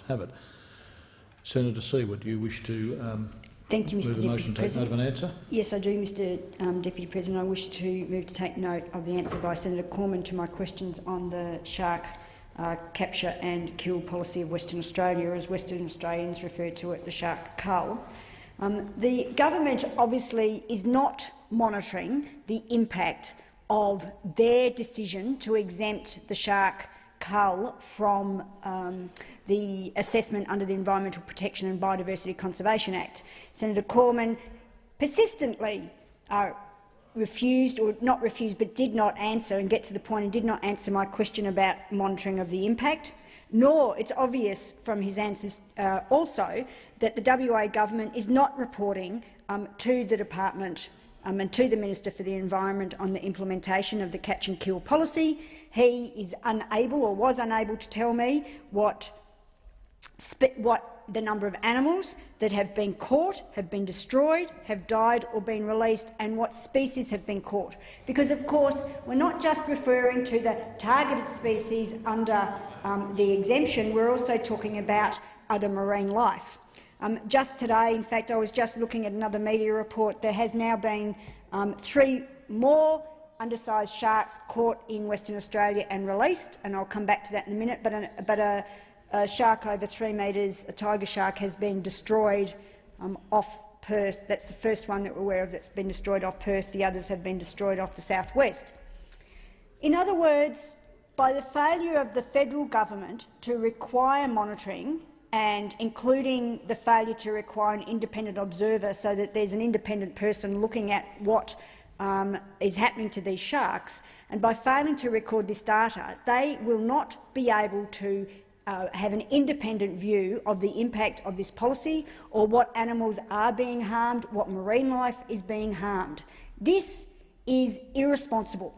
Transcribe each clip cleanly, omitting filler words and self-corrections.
have it. Senator Siewert, do you wish to Thank you, Mr. move the motion to take note of an answer? Yes, I do, Mr. Deputy President. I wish to move to take note of the answer by Senator Cormann to my questions on the shark capture and kill policy of Western Australia, as Western Australians refer to it, the shark cull. The government obviously is not monitoring the impact of their decision to exempt the shark cull from the assessment under the Environmental Protection and Biodiversity Conservation Act. Senator Cormann persistently refused, or not refused, but did not answer and get to the point and did not answer my question about monitoring of the impact. Nor it's obvious from his answers also that the WA government is not reporting to the department and to the Minister for the Environment on the implementation of the catch and kill policy. He is unable, or was unable, to tell me what the number of animals that have been caught, have been destroyed, have died or been released, and what species have been caught. Because, of course, we're not just referring to the targeted species under the exemption, we're also talking about other marine life. Just today, in fact, I was just looking at another media report. There has now been 3 more undersized sharks caught in Western Australia and released, and I'll come back to that in a minute. But a shark over 3 metres, a tiger shark, has been destroyed off Perth. That's the first one that we're aware of that's been destroyed off Perth. The others have been destroyed off the southwest. In other words, by the failure of the federal government to require monitoring, and including the failure to require an independent observer so that there's an independent person looking at what is happening to these sharks, and by failing to record this data, they will not be able to have an independent view of the impact of this policy, or what animals are being harmed, what marine life is being harmed. This is irresponsible.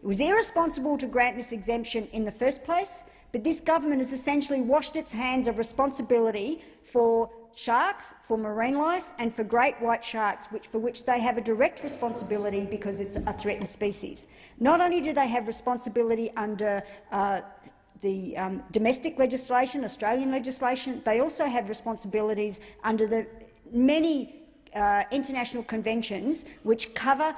It was irresponsible to grant this exemption in the first place, but this government has essentially washed its hands of responsibility for sharks, for marine life and for great white sharks, for which they have a direct responsibility because it's a threatened species. Not only do they have responsibility under the domestic legislation, Australian legislation, they also have responsibilities under the many international conventions which cover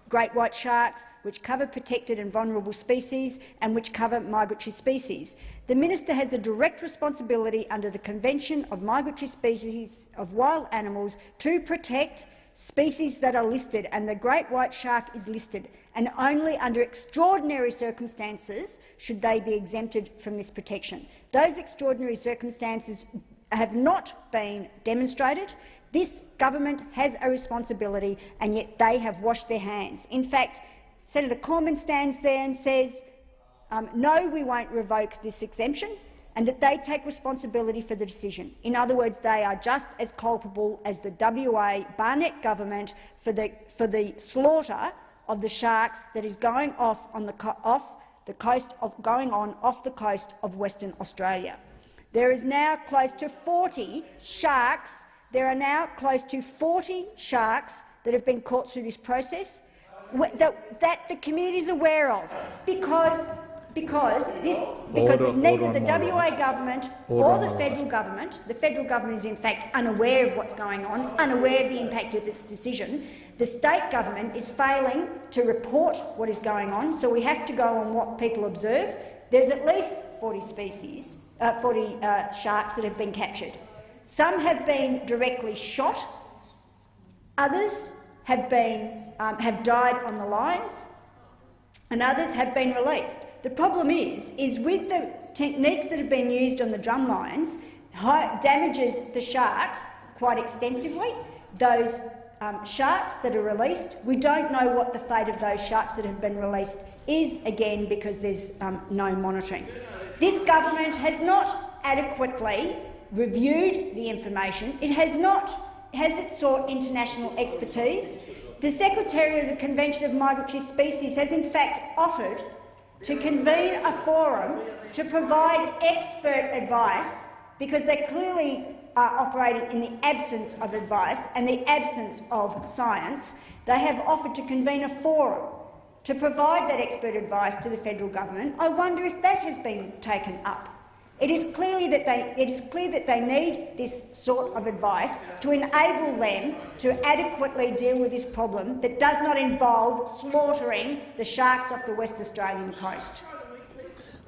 great white sharks, which cover protected and vulnerable species and which cover migratory species. The minister has a direct responsibility under the Convention of Migratory Species of Wild Animals to protect species that are listed, and the great white shark is listed, and only under extraordinary circumstances should they be exempted from this protection. Those extraordinary circumstances have not been demonstrated. This government has a responsibility, and yet they have washed their hands. In fact, Senator Cormann stands there and says, no, we won't revoke this exemption, and that they take responsibility for the decision. In other words, they are just as culpable as the WA Barnett government for the slaughter of the sharks that is going off the coast of Western Australia. There is now close to 40 sharks. There are now close to 40 sharks that have been caught through this process that the community is aware of, because neither the WA government or the federal government is in fact unaware of what's going on, unaware of the impact of its decision. The state government is failing to report what is going on, so we have to go on what people observe. There's at least 40 sharks that have been captured. Some have been directly shot, others have died on the lines, and others have been released. The problem is with the techniques that have been used on the drum lines, damages the sharks quite extensively. Those sharks that are released, we don't know what the fate of those sharks that have been released is, again because there's no monitoring. This government has not adequately reviewed the information. Has it sought international expertise? The Secretary of the Convention of Migratory Species has in fact offered to convene a forum to provide expert advice, because they clearly are operating in the absence of advice and the absence of science. They have offered to convene a forum to provide that expert advice to the federal government. I wonder if that has been taken up. It is clear that they need this sort of advice to enable them to adequately deal with this problem that does not involve slaughtering the sharks off the West Australian coast.